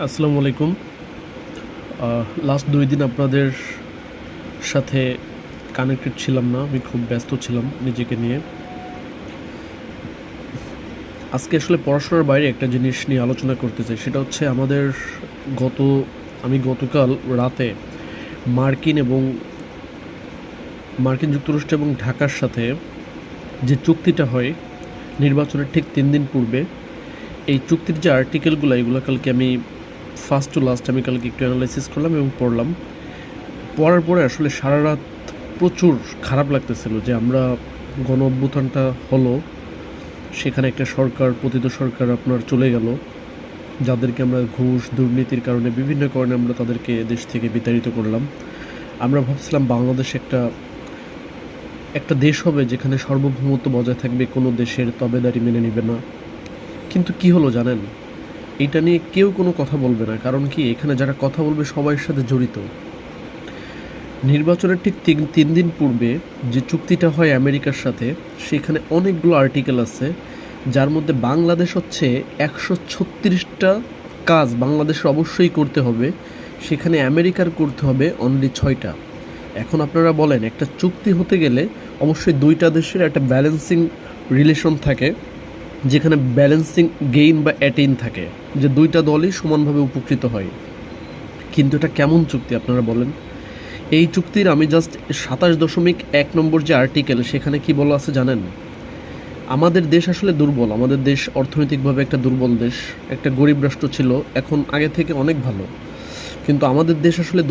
আসসালামু আলাইকুম। লাস্ট 2 দিন আপনাদের সাথে কানেক্টেড ছিলাম না, আমি খুব ব্যস্ত ছিলাম নিজেকে নিয়ে। আজকে আসলে পড়াশোনার বাইরে একটা জিনিস নিয়ে আলোচনা করতে চাই, সেটা হচ্ছে গত আমি গতকাল রাতে মার্কিন এবং মার্কিন যুক্তরাষ্ট্র এবং ঢাকার সাথে যে চুক্তিটা হয় নির্বাচনের ঠিক 3 দিন পূর্বে, এই চুক্তির যে আর্টিকেলগুলো এগুলো কালকে আমি ফার্স্ট টু লাস্ট আমি কালকে একটু অ্যানালাইসিস করলাম এবং পড়লাম। পড়ার পরে আসলে সারা রাত প্রচুর খারাপ লাগতেছিল যে আমরা গণ অভ্যুত্থানটা হলো, সেখানে একটা সরকার, পতিত সরকার আপনার চলে গেল, যাদেরকে আমরা ঘুষ দুর্নীতির কারণে বিভিন্ন কারণে আমরা তাদেরকে দেশ থেকে বিতাড়িত করলাম। আমরা ভাবছিলাম বাংলাদেশ একটা একটা দেশ হবে যেখানে সার্বভৌমত্ব বজায় থাকবে, কোনো দেশের তবেদারি মেনে নেবে না। কিন্তু কি হলো জানেন, এটা নিয়ে কেউ কোনো কথা বলবে না। কারণ কি, এখানে যারা কথা বলবে সবার সাথে জড়িত। নির্বাচনের ঠিক তিন দিন পূর্বে যে চুক্তিটা হয় আমেরিকার সাথে, সেখানে অনেকগুলো আর্টিকেল আছে, যার মধ্যে বাংলাদেশ হচ্ছে 136টা কাজ বাংলাদেশের অবশ্যই করতে হবে, সেখানে আমেরিকার করতে হবে অনলি 6টা। এখন আপনারা বলেন, একটা চুক্তি হতে গেলে অবশ্যই দুইটা দেশের একটা ব্যালেন্সিং রিলেশন থাকে, যেখানে ব্যালেন্সিং গেইন বা অ্যাটেইন থাকে, যে দুইটা দলই সমানভাবে উপকৃত হয়। কিন্তু এটা কেমন চুক্তি আপনারা বলেন? এই চুক্তির আমি জাস্ট 27.1 নম্বর যে আর্টিকেল, সেখানে কি বলা আছে জানেন? আমাদের দেশ আসলে দুর্বল, আমাদের দেশ অর্থনৈতিকভাবে একটা দুর্বল দেশ, একটা গরিব রাষ্ট্র ছিল, এখন আগে থেকে অনেক ভালো। কিন্তু আমাদের দেশ আসলে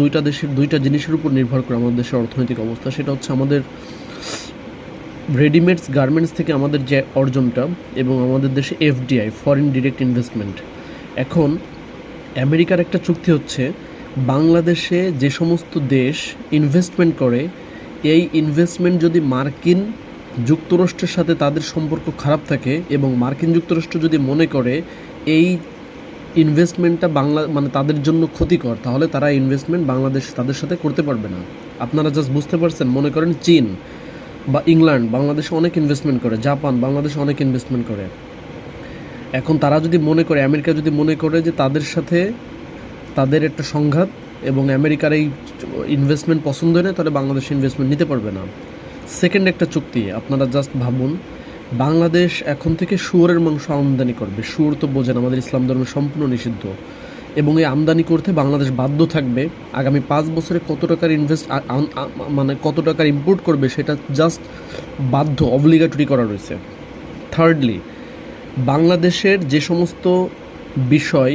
দুইটা জিনিসের উপর নির্ভর করে আমাদের দেশের অর্থনৈতিক অবস্থা। সেটা হচ্ছে আমাদের রেডিমেডস গার্মেন্টস থেকে আমাদের যে অর্জনটা, এবং আমাদের দেশে এফডিআই, ফরেন ডিরেক্ট ইনভেস্টমেন্ট। এখন আমেরিকার একটা চুক্তি হচ্ছে, বাংলাদেশে যে সমস্ত দেশ ইনভেস্টমেন্ট করে, এই ইনভেস্টমেন্ট যদি মার্কিন যুক্তরাষ্ট্রের সাথে তাদের সম্পর্ক খারাপ থাকে, এবং মার্কিন যুক্তরাষ্ট্র যদি মনে করে এই ইনভেস্টমেন্টটা মানে তাদের জন্য ক্ষতিকর, তাহলে তারা ইনভেস্টমেন্ট বাংলাদেশ তাদের সাথে করতে পারবে না। আপনারা জাস্ট বুঝতে পারছেন? মনে করেন চীন বা ইংল্যান্ড বাংলাদেশে অনেক ইনভেস্টমেন্ট করে, জাপান বাংলাদেশে অনেক ইনভেস্টমেন্ট করে। এখন তারা যদি মনে করে, আমেরিকা যদি মনে করে যে তাদের সাথে তাদের একটা সংঘাত এবং আমেরিকার এই ইনভেস্টমেন্ট পছন্দ হয় না, তাহলে বাংলাদেশ ইনভেস্টমেন্ট নিতে পারবে না। সেকেন্ড একটা চুক্তি, আপনারা জাস্ট ভাবুন, বাংলাদেশ এখন থেকে শুয়োরের মাংস আমদানি করবে। শুয়োর তো বোঝেন, আমাদের ইসলাম ধর্মে সম্পূর্ণ নিষিদ্ধ, এবং এই আমদানি করতে বাংলাদেশ বাধ্য থাকবে। আগামী 5 বছরে কত টাকার মানে কত টাকার ইম্পোর্ট করবে, সেটা জাস্ট বাধ্য, অব্লিগেটরি করা রয়েছে। থার্ডলি, বাংলাদেশের যে সমস্ত বিষয়